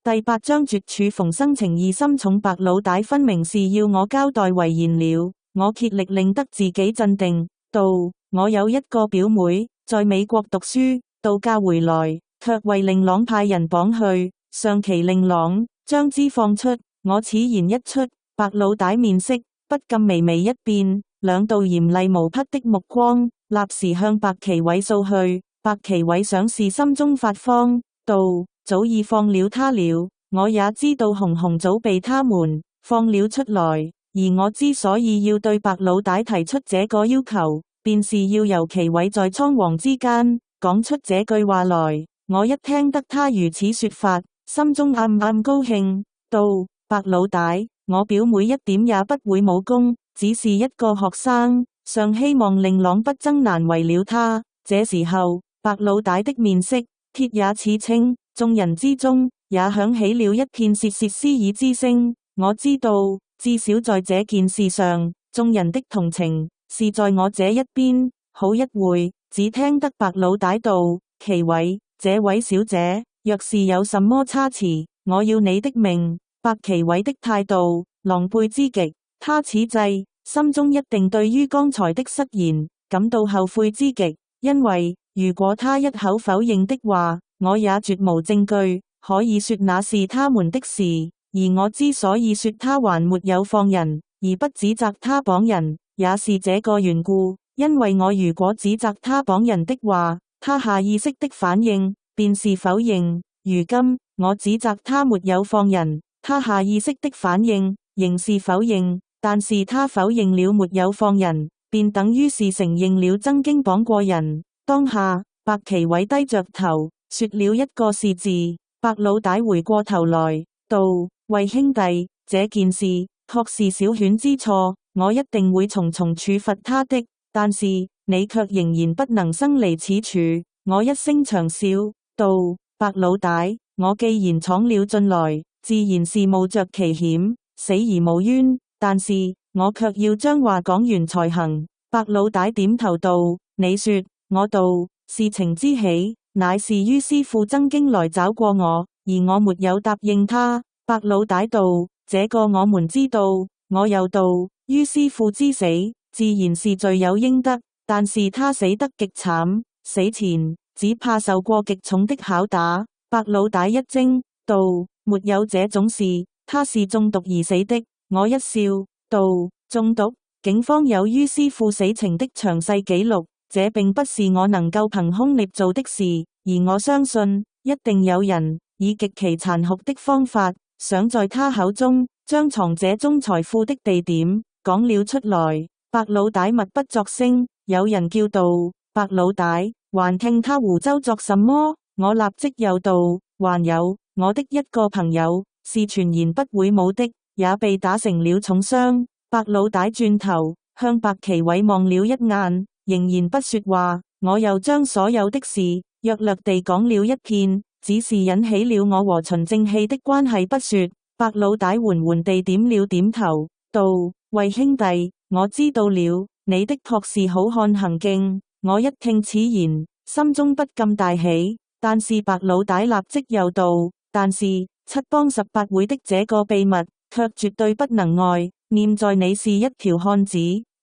第8章絕處逢生情義深重，白老大分明是要我交代遺言了。我竭力令得自己鎮定，道：我有一個表妹，在美國讀書，度假回來，卻為令郎派人綁去，上期令郎將之放出。我此言一出，白老大面色不禁微微一變，兩道嚴厲無匹的目光立時向白奇偉掃去。白奇偉想是心中發慌，道：早已放了他了，我也知道紅紅早被他們放了出來，而我之所以要對白老大提出這個要求，便是要由奇偉在倉皇之間講出這句話來。我一聽得他如此說法，心中暗暗高興，道：白老大，我表妹一點也不會武功，只是一個學生，尚希望令郎不爭難為了他。這時候，白老大的面色鐵也似青，眾人之中也響起了一片竊竊私議之聲。我知道，至少在這件事上，眾人的同情是在我這一邊。好一會，只聽得白老大道：奇偉，這位小姐，若是有什麼差池，我要你的命。白奇偉的態度狼狽之極，他此際心中一定對於剛才的失言感到後悔之極，因為如果他一口否認的話，我也絕無證據可以說那是他們的事。而我之所以說他還沒有放人，而不指責他綁人，也是這個緣故。因為我如果指責他綁人的話，他下意識的反應便是否認。如今我指責他沒有放人，他下意識的反應仍是否認。但是他否認了沒有放人，便等於是承認了曾經綁過人。當下白奇偉低着頭說了一個是字。白老大回過頭來道：喂兄弟，這件事確是小犬之錯，我一定會重重處罰他的。但是你卻仍然不能生離此處。我一聲長笑道：白老大，我既然闖了進來，自然是冒着奇險，死而無冤，但是我卻要將話講完才行。白老大點頭道：你說。我道：事情之起，乃是于師父曾經來找過我，而我沒有答應他。白老大道：這個我們知道。我又道：于師父之死，自然是罪有應得，但是他死得極慘，死前只怕受過極重的拷打。白老大一驚道：沒有這種事，他是中毒而死的。我一笑道：中毒？警方有于師父死情的詳細記錄，這並不是我能夠憑空捏造的事，而我相信一定有人以極其殘酷的方法，想在他口中將藏這宗財富的地點講了出來。白老大默不作聲，有人叫道：白老大，還聽他胡謅作什麼？我立即又道：還有我的一個朋友是全然不會武的，也被打成了重傷。白老大轉頭向白奇偉望了一眼，仍然不說話。我又將所有的事約略地講了一遍，只是引起了我和秦正氣的關係不說。白老大緩緩地點了點頭，道：喂兄弟，我知道了，你的確是好漢行徑。我一聽此言，心中不禁大喜。但是白老大立即又道：但是七幫18會的這個秘密，卻絕對不能外。念在你是一條漢子。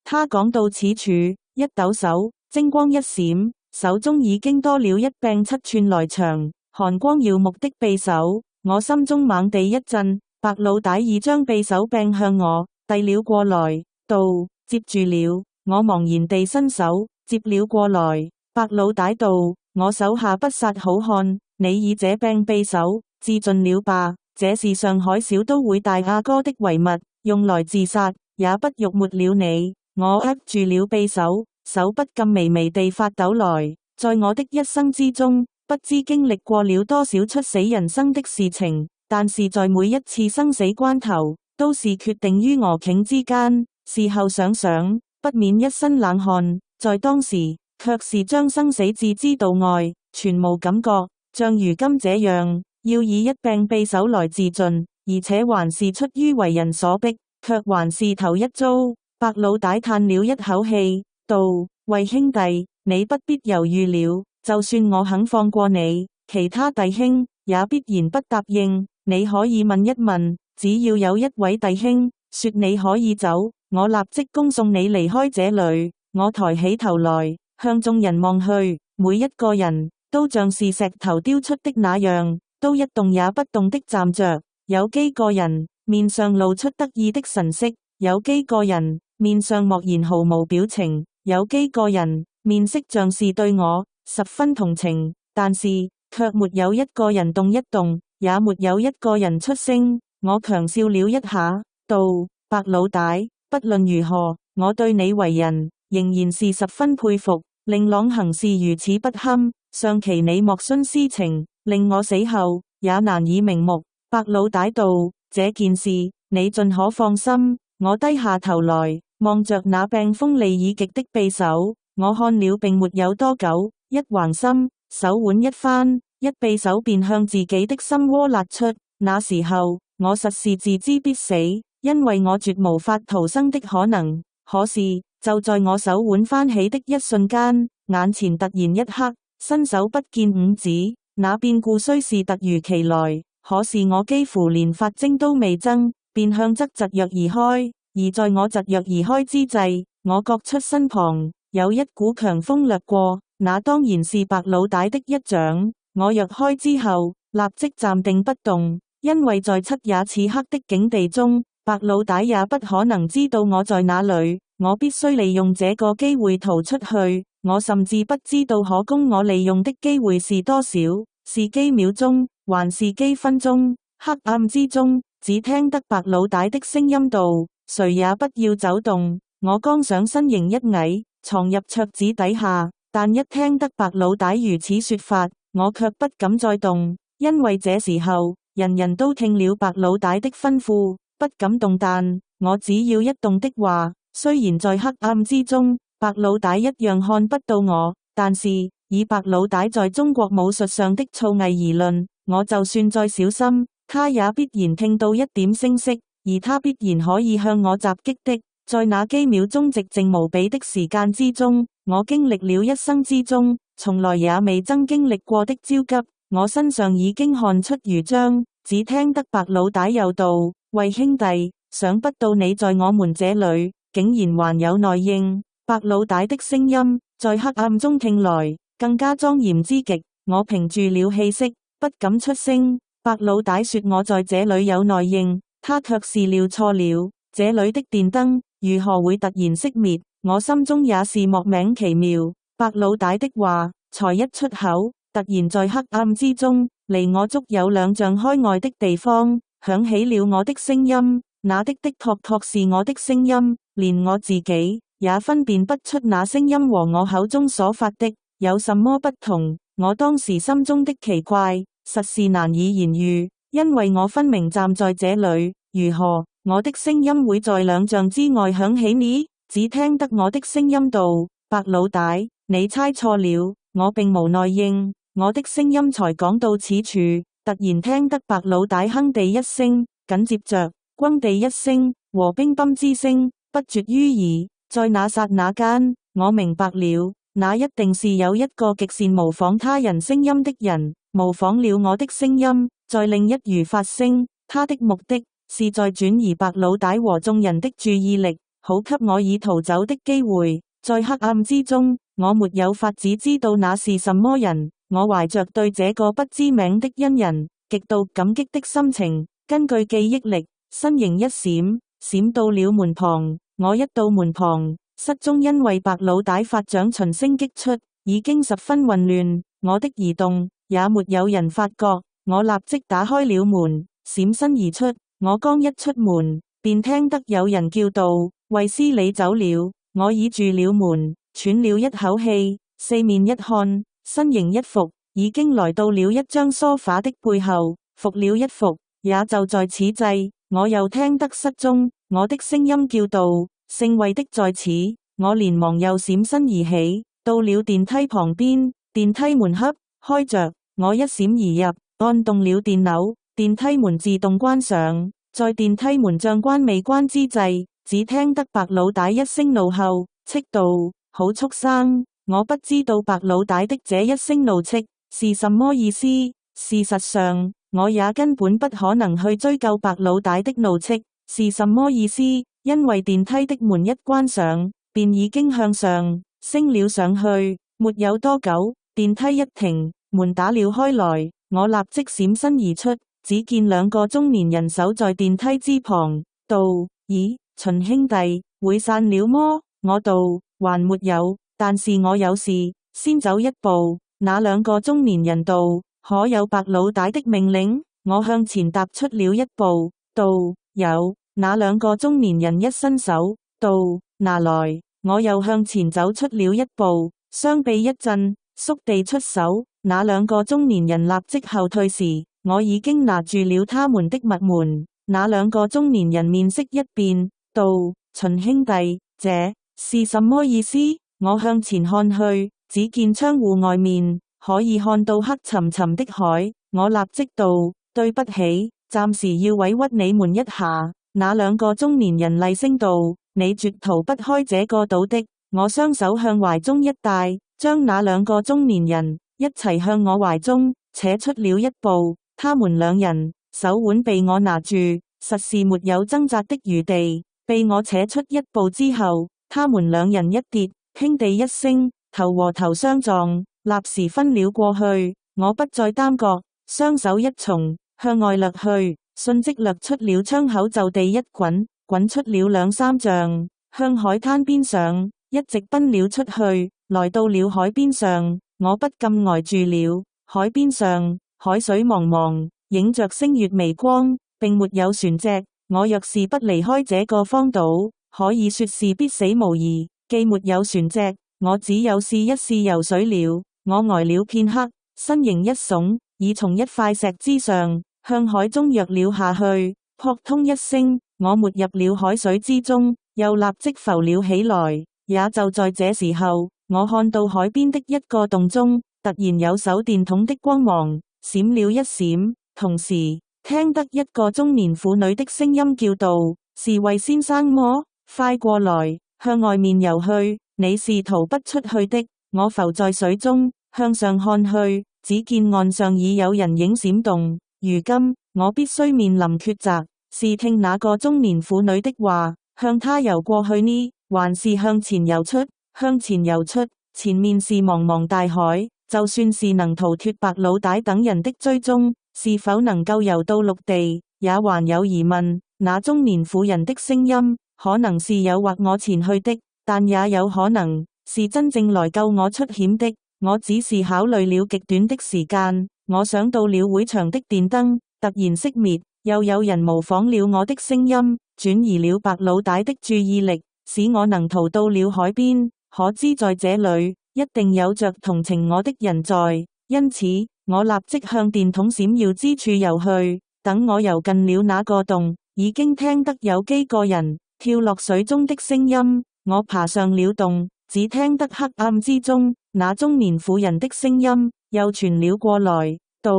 他講到此處，一抖手，精光一閃，手中已經多了一柄7寸來長、寒光耀目的匕首。我心中猛地一震，白老大已將匕首柄向我遞了過來，道：接住了。我茫然地伸手接了過來。白老大道：我手下不殺好漢，你以這柄匕首自盡了吧？這是上海小都會大阿哥的遺物，用來自殺也不辱沒了你。我握住了匕首，手不禁微微地發抖來。在我的一生之中，不知經歷過了多少出死人生的事情，但是在每一次生死關頭，都是決定於俄頃之間。事後想想，不免一身冷汗。在當時，卻是將生死置之度外，全無感覺。像如今這樣，要以一柄匕首來自盡，而且還是出於為人所逼，卻還是頭一遭。白老大嘆了一口氣，道：喂兄弟，你不必猶豫了，就算我肯放過你，其他弟兄也必然不答應。你可以問一問，只要有一位弟兄說你可以走，我立即恭送你離開這裏。我抬起頭來，向眾人望去，每一個人都像是石頭雕出的那樣，都一動也不動的站着。有幾個人面上露出得意的神色，有幾個人面上默然毫無表情，有幾個人面色像是對我十分同情，但是卻沒有一個人動一動，也沒有一個人出聲。我強笑了一下，道：白老大，不論如何，我對你為人仍然是十分佩服。令郎行事如此不堪，尚其你莫徇私情，令我死後也難以瞑目。白老大道：這件事你盡可放心。我低下頭來，望着那病風利已極的匕首，我看了並沒有多久，一橫心，手腕一翻，一匕首便向自己的心窩勒出。那時候我實是自知必死，因為我絕無法逃生的可能。可是就在我手腕翻起的一瞬間，眼前突然一黑，伸手不見五指。那變故雖是突如其來，可是我幾乎連發精都未爭，便向側疾躍而開。而在我疾躍而開之際，我覺出身旁有一股強風掠過，那當然是白老大的一掌。我躍開之後，立即暫定不動，因為在漆也似黑的境地中，白老大也不可能知道我在哪裏。我必須利用這個機會逃出去。我甚至不知道可供我利用的機會是多少，是幾秒鐘，還是幾分鐘。黑暗之中，只聽得白老大的聲音道：誰也不要走動。我剛想身形一矮，藏入桌子底下，但一聽得白老大如此說法，我卻不敢再動，因為這時候人人都聽了白老大的吩咐，不敢動彈。我只要一動的話，雖然在黑暗之中，白老大一樣看不到我，但是以白老大在中國武術上的造詣而論，我就算再小心，他也必然聽到一點聲息，而他必然可以向我襲擊的。在那幾秒鐘寂靜無比的時間之中，我經歷了一生之中從來也未曾經歷過的焦急。我身上已經汗出如漿，只聽得白老大又道：喂兄弟，想不到你在我們這裏竟然還有內應。白老大的聲音在黑暗中聽來更加莊嚴之極，我屏住了氣息，不敢出聲。白老大說我在這裏有內應，他卻是料錯了。這裏的電燈如何會突然熄滅？我心中也是莫名其妙。白老大的話才一出口，突然在黑暗之中，離我足有2丈開外的地方，響起了我的聲音。那的確是我的聲音，連我自己也分辨不出那聲音和我口中所發的有什麼不同。我當時心中的奇怪實是難以言喻，因為我分明站在這裏，如何我的聲音會在2丈之外響起呢？只聽得我的聲音道：白老大，你猜錯了，我並無內應。我的聲音才講到此處，突然聽得白老大哼地一聲，緊接着轟地一聲，和乒乓之聲不絕於耳。在那剎那間，我明白了，那一定是有一個極善模仿他人聲音的人，模仿了我的聲音，在另一隅發聲。他的目的是在轉移白老大和眾人的注意力，好給我以逃走的機會。在黑暗之中，我沒有法子知道那是什麼人。我懷着對這個不知名的恩人極度感激的心情，根據記憶力，身形一閃，閃到了門旁。我一到門旁，室中因為白老大發掌循聲擊出，已經十分混亂。我的移動也沒有人發覺。我立即打開了門，閃身而出。我剛一出門，便聽得有人叫道：衛斯理走了。我倚住了門，喘了一口氣，四面一看，身形一伏，已經來到了一張梳化的背後，伏了一伏。也就在此際，我又聽得室中我的聲音叫道：聖位的在此。我連忙又閃身而起，到了電梯旁邊，電梯門洽開着，我一閃而入，按動了電鈕，電梯門自動關上。在電梯門將關未關之際，只聽得白老大一聲怒吼，斥道：好畜生！我不知道白老大的這一聲怒斥是什麼意思。事實上，我也根本不可能去追究白老大的怒斥，是什麼意思？因為電梯的門一關上，便已經向上升了上去，沒有多久，電梯一停，門打了開來，我立即閃身而出，只見兩個中年人守在電梯之旁，道：咦，秦兄弟，會散了麼？我道：還沒有，但是我有事，先走一步。那兩個中年人道：可有白老大的命令？我向前踏出了一步，道：有。那兩個中年人一伸手，道：拿來。我又向前走出了一步，雙臂一震，縮地出手。那兩個中年人立即後退時，我已經拿住了他們的密門。那兩個中年人面色一變，道：秦兄弟，這是什麼意思？我向前看去，只見窗戶外面可以看到黑沉沉的海。我立即道：對不起，暫時要委屈你們一下。那兩個中年人厲聲道：你絕逃不開這個島的。我雙手向懷中一帶，將那兩個中年人一齊向我懷中扯出了一步。他們兩人手腕被我拿住，實是沒有掙扎的餘地。被我扯出一步之後，他們兩人一跌，砰地一聲，頭和頭相撞，立時分了過去。我不再耽擱，雙手一重向外掠去，迅即掠出了窗口，就地一滾，滾出了兩三丈，向海灘邊上一直奔了出去。來到了海邊上，我不禁呆住了。海邊上海水茫茫，映着星月微光，並沒有船隻。我若是不離開這個荒島，可以說是必死無疑。既沒有船隻，我只有試一試游水了。我呆了片刻，身形一聳，已從一塊石之上向海中躍了下去。撲通一聲，我沒入了海水之中，又立即浮了起來。也就在這時候，我看到海邊的一個洞中突然有手電筒的光芒閃了一閃，同時聽得一個中年婦女的聲音叫道：是魏先生麼？快過來，向外面游去，你是逃不出去的。我浮在水中，向上看去，只見岸上已有人影閃動。如今我必須面臨抉擇，是聽那個中年婦女的話，向他游過去呢，還是向前游出？向前游出，前面是茫茫大海，就算是能逃脫白老大等人的追蹤，是否能夠游到陸地，也還有疑問。那中年婦人的聲音可能是誘惑我前去的，但也有可能是真正來救我出險的。我只是考慮了極短的時間，我想到了會場的電燈突然熄滅，又有人模仿了我的聲音，轉移了白老大的注意力，使我能逃到了海邊。可知在這裡一定有着同情我的人在，因此我立即向電筒閃耀之處游去。等我游近了那個洞，已經聽得有幾個人跳落水中的聲音。我爬上了洞，只聽得黑暗之中那中年婦人的聲音又傳了過來，道：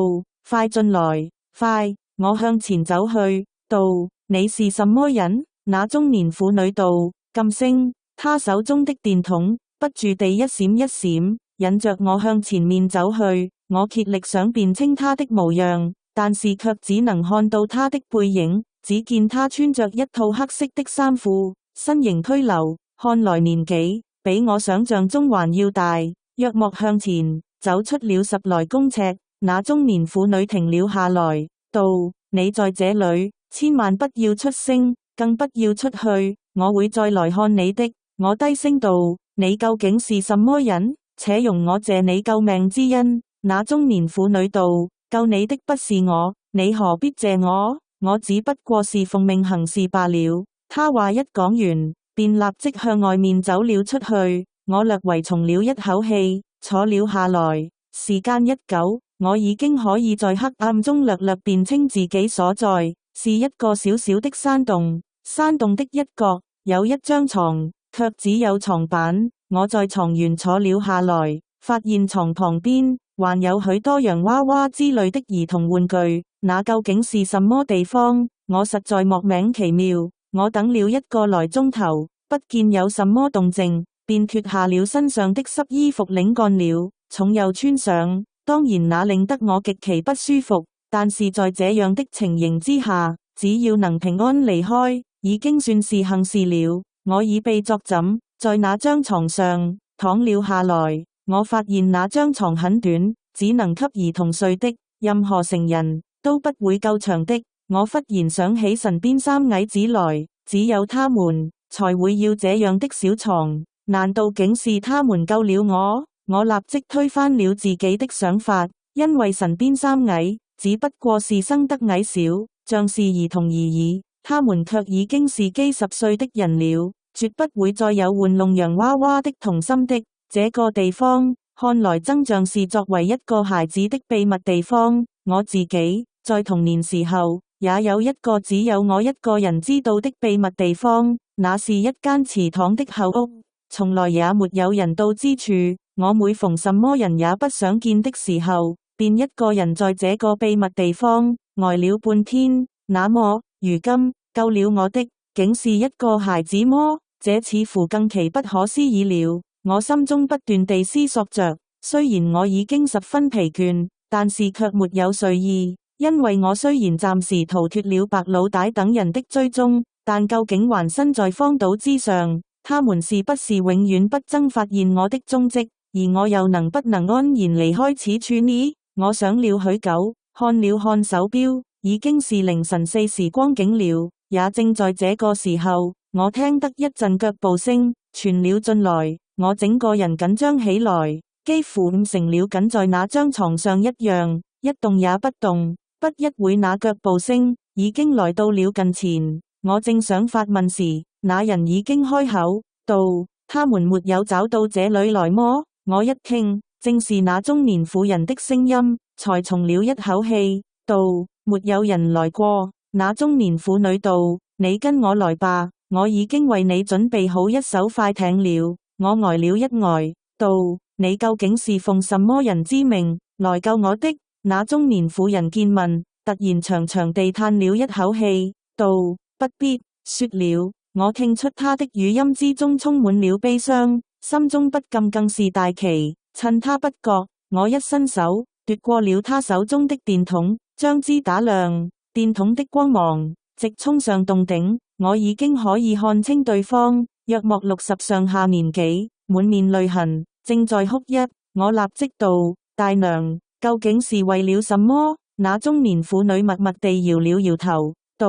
快進來，快！我向前走去，道：你是什麼人？那中年婦女道：噤聲。他手中的電筒不住地一閃一閃，引着我向前面走去。我竭力想辨清他的模樣，但是卻只能看到他的背影。只見他穿着一套黑色的衫褲，身形佝僂，看來年紀比我想象中還要大。約莫向前走出了10來公尺，那中年婦女停了下來，道：你在這裡，千萬不要出聲，更不要出去，我會再來看你的。我低聲道：你究竟是什麼人？且容我謝你救命之恩。那中年婦女道：救你的不是我，你何必謝我？我只不過是奉命行事罷了。他話一講完，便立即向外面走了出去。我略為鬆了一口氣，坐了下來。時間一久，我已經可以在黑暗中略略辨清自己所在，是一個小小的山洞。山洞的一角有一張床，卻只有床板。我在床沿坐了下來，發現床旁邊還有許多洋娃娃之類的兒童玩具。那究竟是什麼地方？我實在莫名其妙。我等了1個來鐘頭，不見有什麼動靜，便脫下了身上的濕衣服，擰乾了，重又穿上。當然那令得我極其不舒服，但是在這樣的情形之下，只要能平安離開，已經算是幸事了。我已被作枕，在那張床上躺了下來。我發現那張床很短，只能給兒童睡的，任何成人都不會夠長的。我忽然想起神邊三矮子來，只有他們才會要這樣的小床。難道竟是他們救了我？我立即推翻了自己的想法，因為神邊三矮只不過是生得矮小，像是兒童而已。他們卻已經是幾十歲的人了，絕不會再有玩弄洋娃娃的童心的。這個地方看來真像是作為一個孩子的秘密地方。我自己在童年時候也有一個只有我一個人知道的秘密地方，那是一間祠堂的後屋，從來也沒有人到之處。我每逢什麼人也不想見的時候，便一個人在這個秘密地方呆了半天。那麼如今救了我的竟是一個孩子麼？這似乎更奇不可思議了。我心中不斷地思索着，雖然我已經十分疲倦，但是卻沒有睡意，因為我雖然暫時逃脫了白老大等人的追蹤，但究竟還身在荒島之上，他們是不是永遠不曾發現我的蹤跡？而我又能不能安然離開此處呢？我想了許久，看了看手錶，已經是凌晨4時光景了。也正在這個時候，我聽得一陣腳步聲傳了進來。我整個人緊張起來，幾乎成了緊在那張床上一樣，一動也不動。不一會，那腳步聲已經來到了近前。我正想發問時，那人已經開口道：他們沒有找到這裏來麼？我一聽，正是那中年婦人的聲音，才鬆了一口氣，道：沒有人來過。那中年婦女道：你跟我來吧，我已經為你準備好一艘快艇了。我呆了一呆，道：你究竟是奉什麼人之命來救我的？那中年婦人見問，突然長長地嘆了一口氣，道：不必說了。我聽出他的語音之中充滿了悲傷，心中不禁更是大奇。趁他不覺，我一伸手奪過了他手中的電筒，將之打亮。電筒的光芒直衝上洞頂，我已經可以看清對方。約莫60上下年紀，滿面淚痕，正在哭泣。我立即道：大娘，究竟是為了什麼？那中年婦女默默地搖了搖頭，道：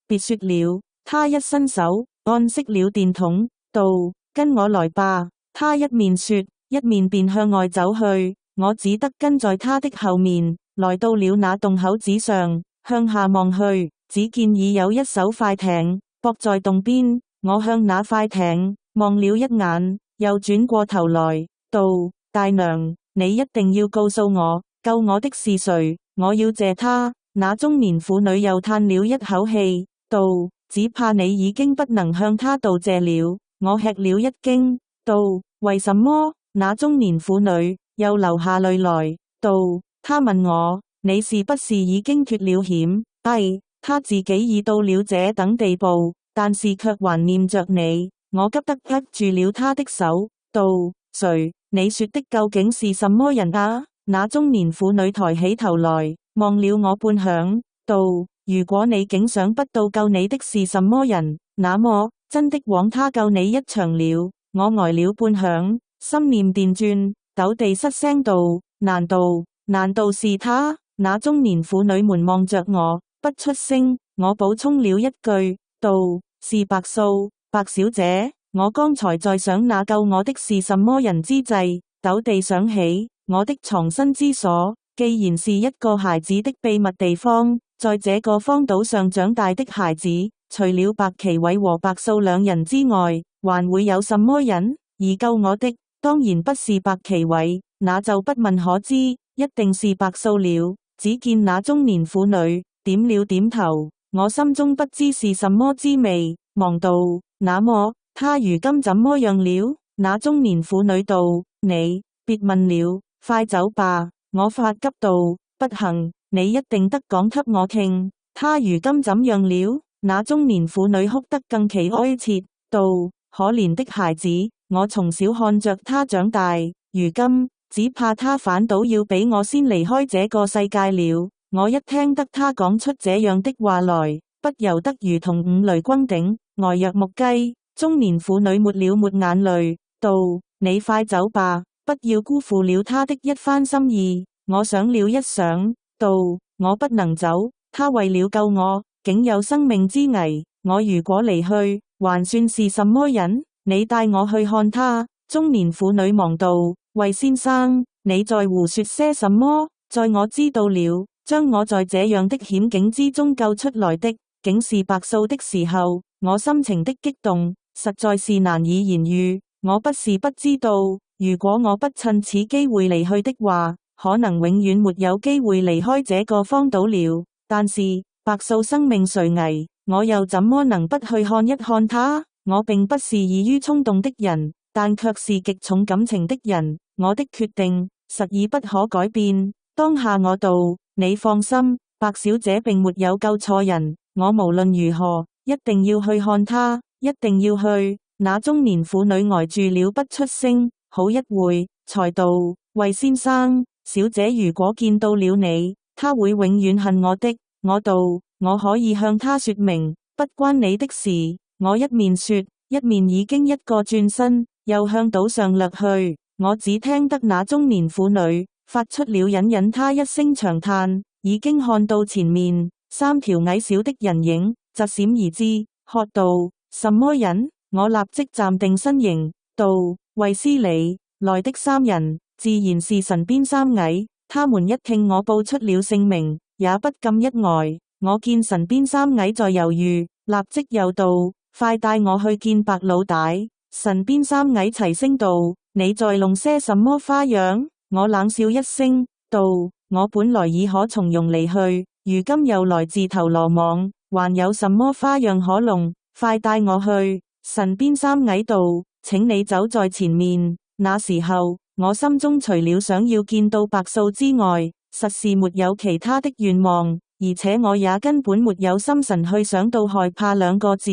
別說了。她一伸手按熄了電筒，道：跟我來吧。她一面說，一面便向外走去。我只得跟在她的後面，來到了那洞口子上，向下望去，只見已有一艘快艇泊在洞邊。我向那快艇望了一眼，又轉過頭來，道：大娘，你一定要告訴我，救我的是誰？我要謝他。那中年婦女又嘆了一口氣，道：只怕你已經不能向他道謝了。我吃了一驚，道：為什麼？那中年婦女又流下淚來，道：他問我，你是不是已經脫了險？哎，他自己已到了這等地步，但是卻還念着你。我急得握住了他的手，道：誰？你說的究竟是什麼人啊？那中年婦女抬起頭來，望了我半晌，道：如果你竟想不到救你的是什麼人，那麼真的枉他救你一場了。我呆了半晌，心念電轉，陡地失聲道：難道是他？那中年婦女們望着我，不出聲。我補充了一句，道：是白素，白小姐。我剛才在想那救我的是什麼人之際，陡地想起我的藏身之所，既然是一個孩子的秘密地方，在這個荒島上長大的孩子，除了白奇偉和白素兩人之外，還會有什麼人？而救我的當然不是白奇偉，那就不問可知，一定是白素了。只見那中年婦女點了點頭，我心中不知是什麼滋味，忙道：那麼他如今怎麼樣了？那中年婦女道：你別問了，快走吧。我發急道：不行，你一定得講給我聽。他如今怎樣了？那中年婦女哭得更其哀切，道：可憐的孩子，我從小看着他長大，如今只怕他反倒要比我先離開這個世界了。我一聽得他講出這樣的話來，不由得如同五雷轟頂，呆若木雞。中年婦女抹了抹眼淚，道：你快走吧，不要辜負了他的一番心意。我想了一想，道：我不能走，他為了救我，竟有生命之危。我如果離去，還算是什麼人？你帶我去看他。中年婦女忙道：魏先生，你在胡說些什麼？在我知道了，將我在這樣的險境之中救出來的，竟是白素的時候，我心情的激動，實在是難以言喻。我不是不知道，如果我不趁此機會離去的話，可能永遠沒有機會離開這個荒島了。但是白素生命垂危，我又怎麼能不去看一看她？我並不是易於衝動的人，但卻是極重感情的人。我的決定實已不可改變。當下我道：你放心，白小姐並沒有救錯人，我無論如何一定要去看她，一定要去。那中年婦女呆住了不出聲，好一會才道：魏先生，小姐如果見到了你，她會永遠恨我的。我道：我可以向她說明，不關你的事。我一面說，一面已經一個轉身，又向島上掠去。我只聽得那中年婦女發出了隱隱她一聲長嘆，已經看到前面三條矮小的人影疾閃而至，喝道：什麼人？我立即暫定身形，道：衛斯理，來的三人自然是神邊三矮。他們一聽我報出了姓名，也不禁一呆。我見神邊三矮在猶豫，立即又道：快帶我去見白老大。神邊三矮齊聲道：你在弄些什麼花樣？我冷笑一聲，道：我本來已可從容離去，如今又來自投羅網，還有什麼花樣可弄？快帶我去。神邊三矮道：請你走在前面。那時候我心中除了想要見到白素之外，實是沒有其他的願望，而且我也根本沒有心神去想到害怕兩個字。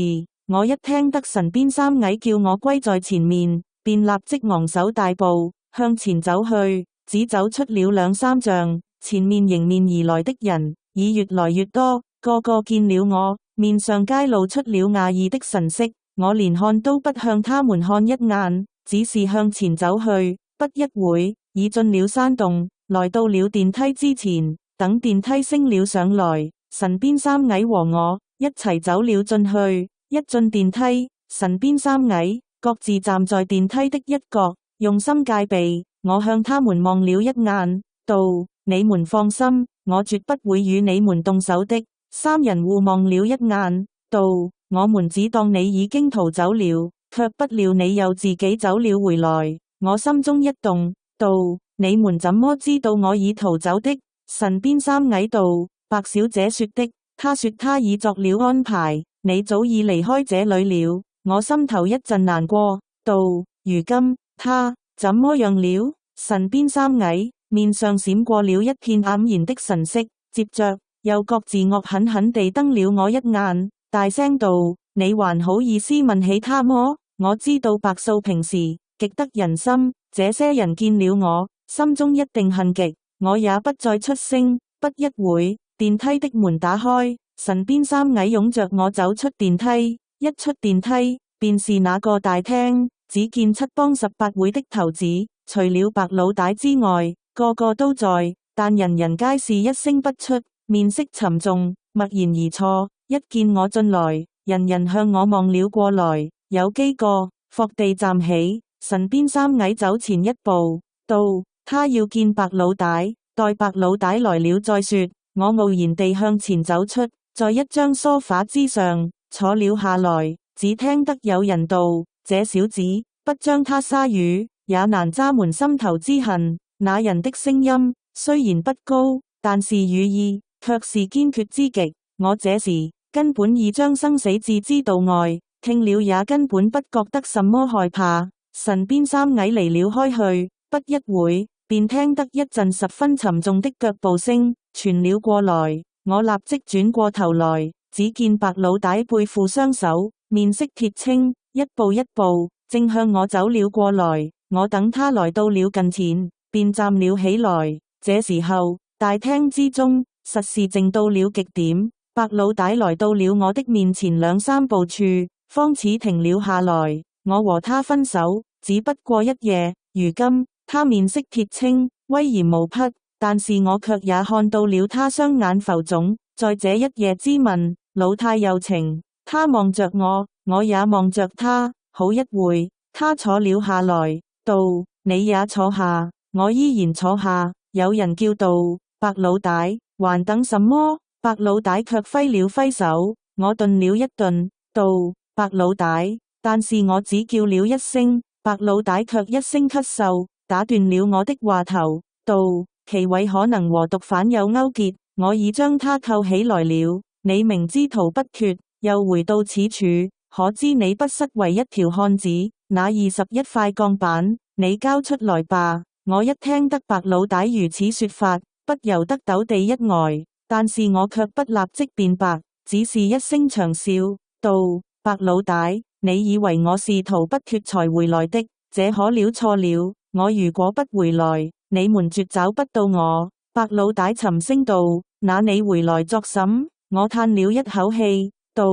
我一聽得神邊三矮叫我歸在前面，便立即昂首大步向前走去。只走出了兩三丈，前面迎面而來的人已越來越多，個個見了我，面上皆露出了訝異的神色。我連看都不向他們看一眼，只是向前走去。不一會，已進了山洞，來到了電梯之前。等電梯升了上來，神邊三矮和我一齊走了進去。一進電梯，神邊三矮各自站在電梯的一角，用心戒備。我向他們望了一眼，道：你們放心，我絕不會與你們動手的。三人互望了一眼，道：我們只當你已經逃走了，卻不料你又自己走了回來。我心中一動，道：你們怎麼知道我已逃走的？神邊三矮道：白小姐說的，她說她已作了安排，你早已離開這裏了。我心頭一陣難過，道：如今她怎麼樣了？神邊三矮面上閃過了一片黯然的神色，接着又各自惡狠狠地瞪了我一眼，大聲道：你還好意思問起他麼？我知道白素平時極得人心，這些人見了我，心中一定恨極。我也不再出聲。不一會，電梯的門打開，神邊三矮擁着我走出電梯。一出電梯，便是那個大廳。只見七幫18會的頭子，除了白老大之外，個個都在，但人人皆是一聲不出，面色沉重，默然而坐。一見我進來，人人向我望了過來，有幾個伏地站起。神邊三矮走前一步，道：他要見白老大，待白老大來了再說。我傲然地向前走出，在一張梳化之上坐了下來。只聽得有人道：這小子不將他殺魚，也難渣門心頭之恨。那人的聲音雖然不高，但是語意卻是堅決之極。我這時根本已將生死置之度外，聽了也根本不覺得什麼害怕。神邊三矮離了開去，不一會，便聽得一陣十分沉重的腳步聲傳了過來。我立即轉過頭來，只見白老大背負雙手，面色鐵青，一步一步正向我走了過來。我等他來到了近前，便站了起來。這時候大廳之中實是靜到了極點。白老大來到了我的面前兩三步處，方始停了下來。我和他分手，只不過一夜。如今，他面色鐵青，威嚴無匹，但是我卻也看到了他雙眼浮腫。在這一夜之吻，老態有情。他望着我，我也望着他。好一會，他坐了下來，道：你也坐下。我依然坐下。有人叫道：白老大，還等什麼？白老大卻揮了揮手。我頓了一頓，道：白老大。但是我只叫了一聲，白老大卻一聲咳嗽，打斷了我的話頭，道：其位可能和毒販有勾結，我已將他扣起來了。你明知逃不脫，又回到此處，可知你不失為一條漢子。那21塊鋼板，你交出來吧。我一聽得白老大如此說法，不由得抖地一呆，但是我卻不立即辯白，只是一聲長笑，道：白老大，你以為我是逃不脫才回來的？這可了錯了。我如果不回來，你們絕找不到我。白老大沉聲道：那你回來作甚？我嘆了一口氣，道：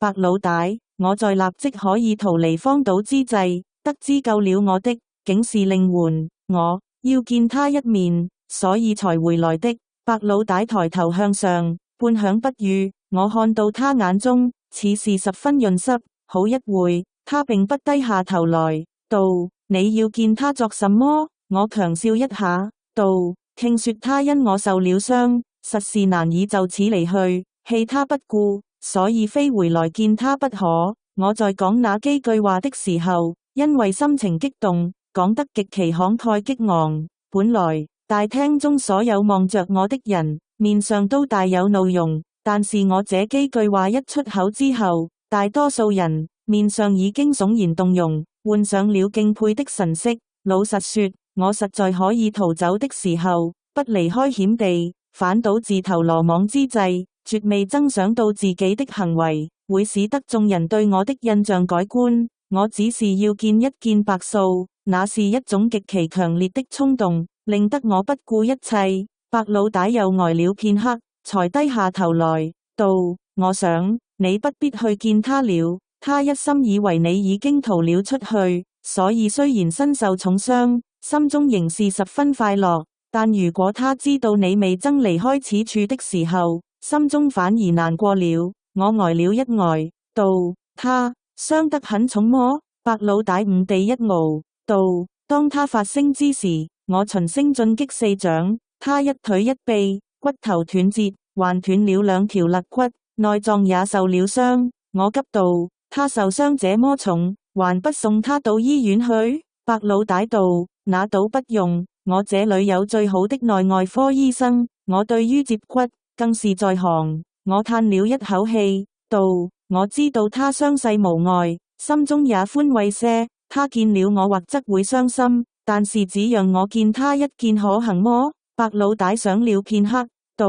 白老大，我在立即可以逃離荒島之際，得知救了我的，竟是令媛。我要見他一面，所以才回來的。白老大抬頭向上，半晌不語。我看到他眼中似是十分潤濕。好一會，他並不低下頭來，道：你要見他作什麼？我強笑一下，道：聽說他因我受了傷，實是難以就此離去，棄他不顧，所以非回來見他不可。我在講那幾句話的時候，因為心情激動，講得極其慷慨激昂。本來大廳中所有望着我的人，面上都大有怒容，但是我這幾句話一出口之後，大多數人面上已經悚然動容，換上了敬佩的神色。老實說，我實在可以逃走的時候，不離開險地，反倒自投羅網之際，絕未曾想到自己的行為會使得眾人對我的印象改觀。我只是要見一見白素，那是一種極其強烈的衝動，令得我不顧一切。白老大又呆了片刻，才低下頭來，道：我想你不必去見他了，他一心以為你已經逃了出去，所以雖然身受重傷，心中仍是十分快樂。但如果他知道你未曾離開此處的時候，心中反而難過了。我呆了一呆，道：他傷得很重麼？白老大誤地一傲，道：當他發聲之時，我循聲進擊4掌，他一腿一臂，骨頭斷節，還斷了2條肋骨，內臟也受了傷。我急道：他受傷這麼重，還不送他到醫院去？白老大道：那倒不用，我這裏有最好的內外科醫生，我對於接骨更是在行。我嘆了一口氣，道：我知道他傷勢無礙，心中也寬慰些。他見了我或則會傷心，但是只讓我見他一見可行麼？白老大想了片刻，道：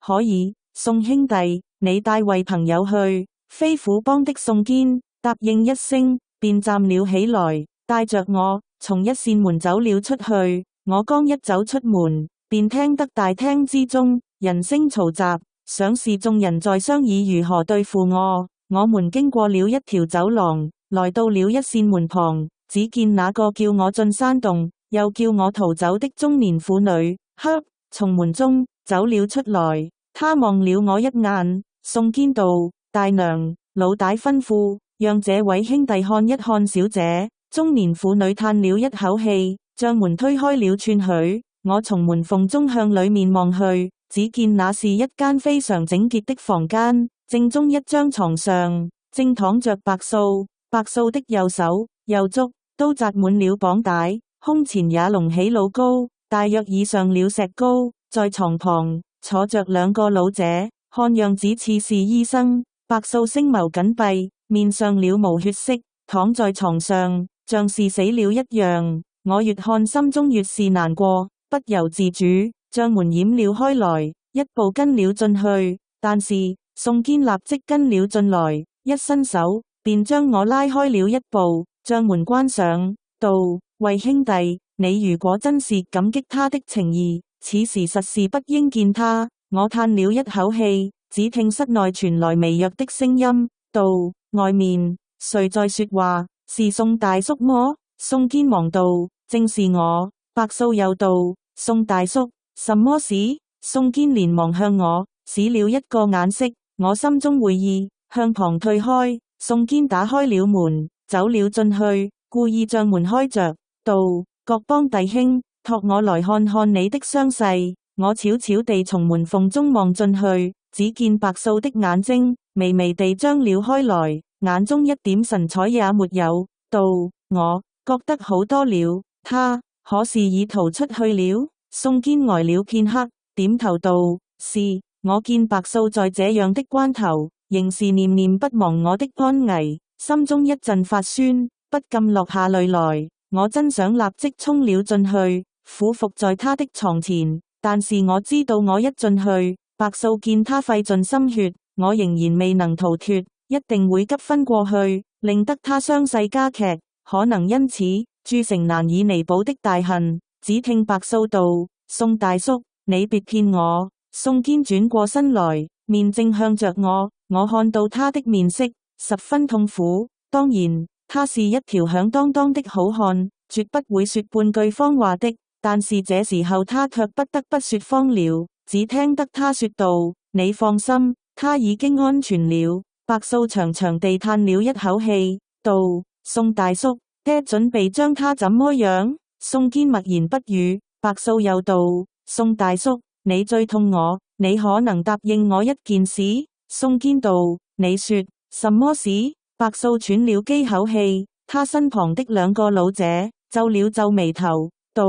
可以。宋兄弟，你帶位朋友去。飛虎幫的宋堅答應一聲，便站了起來，帶着我從一扇門走了出去。我剛一走出門，便聽得大廳之中人聲嘈雜，想是眾人在商議如何對付我。我們經過了一條走廊，來到了一扇門旁，只見那個叫我進山洞，又叫我逃走的中年婦女，從門中走了出來。他望了我一眼，宋堅道：大娘，老大吩咐讓這位兄弟看一看小姐。中年婦女嘆了一口氣，將門推開了寸許。我從門縫中向裏面望去，只見那是一間非常整潔的房間，正中一張床上正躺着白素。白素的右手右足都紮滿了綁帶，胸前也隆起老高，大約以上了石膏。在床旁坐着2個老者，看樣子似是醫生。白素星眸緊閉，面上了無血色，躺在床上像是死了一樣。我越看心中越是難過，不由自主將門掩了開來，一步跟了進去。但是宋堅立即跟了進來，一伸手便將我拉開了一步，將門關上，道：喂兄弟，你如果真是感激他的情誼，此時實是不應見他，我嘆了一口氣，只聽室內傳來微弱的聲音，道：外面誰在說話？是宋大叔麼？宋堅忙道：正是我。白素又道：宋大叔，什麼事？宋堅連忙向我使了一個眼色，我心中會意，向旁退開。宋堅打開了門，走了進去，故意將門開着，道：各幫弟兄，託我來看看你的傷勢。我悄悄地從門縫中望進去，只見白素的眼睛微微地張了開來，眼中一點神采也沒有，道：我覺得好多了，他可是已逃出去了？宋堅呆了片刻，點頭道：是。我見白素在這樣的關頭，仍是念念不忘我的安危，心中一陣發酸，不禁落下淚來。我真想立即衝了進去，俯伏在他的床前，但是我知道我一進去，白素見他費盡心血，我仍然未能逃脱，一定會急昏過去，令得他傷勢加劇，可能因此鑄成難以彌補的大恨。只聽白素道：宋大叔，你別騙我。宋堅轉過身來，面正向着我，我看到他的面色十分痛苦。當然，他是一條響當當的好漢，絕不會說半句謊話的。但是這時候他卻不得不說謊了。只聽得他說道：你放心，他已經安全了。白素長長地嘆了一口氣，道：宋大叔，爹準備將他怎麼樣？宋堅默然不語。白素又道：宋大叔，你最痛我，你可能答應我一件事？宋堅道：你說什麼事？白素喘了幾口氣，他身旁的兩個老者皺了皺眉頭，道：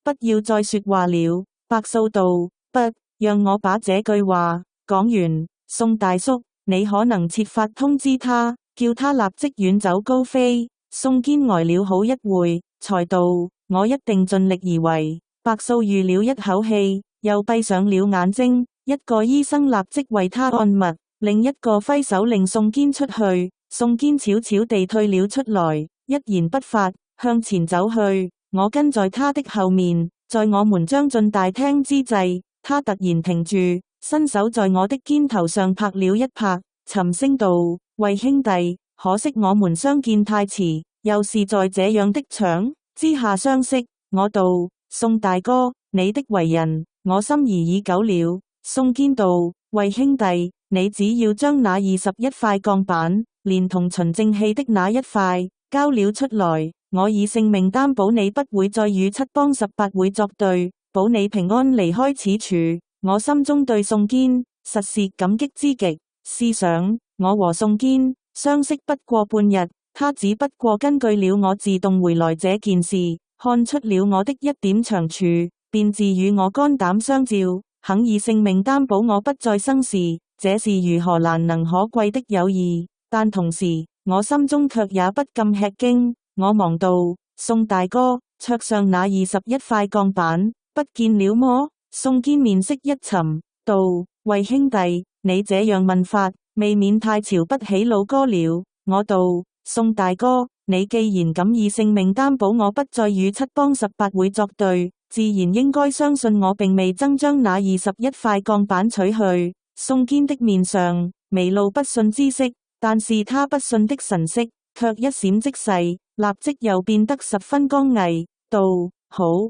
不要再說話了。白素道：不，讓我把這句話講完。宋大叔，你可能設法通知他，叫他立即遠走高飛。宋堅呆了好一會，才道：我一定盡力而為。白素籲了一口氣，又閉上了眼睛。一個醫生立即為他按脈，另一個揮手令宋堅出去。宋堅悄悄地退了出來，一言不發，向前走去。我跟在他的後面，在我們將進大廳之際，他突然停住，伸手在我的肩頭上拍了一拍，沉聲道：喂兄弟，可惜我們相見太遲，又是在這樣的場之下相識。我道：宋大哥，你的為人，我心儀已久了。宋堅道：喂兄弟，你只要將那21塊鋼板，連同循正氣的那一塊，交了出來，我以性命擔保你不會再與七幫18會作對，保你平安離開此處。我心中對宋堅實是感激之極。試想，我和宋堅相識不過半日，他只不過根據了我自動回來這件事，看出了我的一點長處，便自與我肝膽相照，肯以性命擔保我不再生事，這是如何難能可貴的友誼。但同時，我心中卻也不禁吃驚。我忙道：宋大哥，桌上那21塊鋼板不見了麼？宋堅面色一沉，道：喂兄弟，你這樣問法，未免太瞧不起老哥了。我道：宋大哥，你既然敢以性命擔保我不再與七幫18會作對，自然應該相信我並未曾將那21塊鋼板取去。宋堅的面上微露不信之色，但是他不信的神色卻一閃即逝，立即又變得十分剛毅，道：好，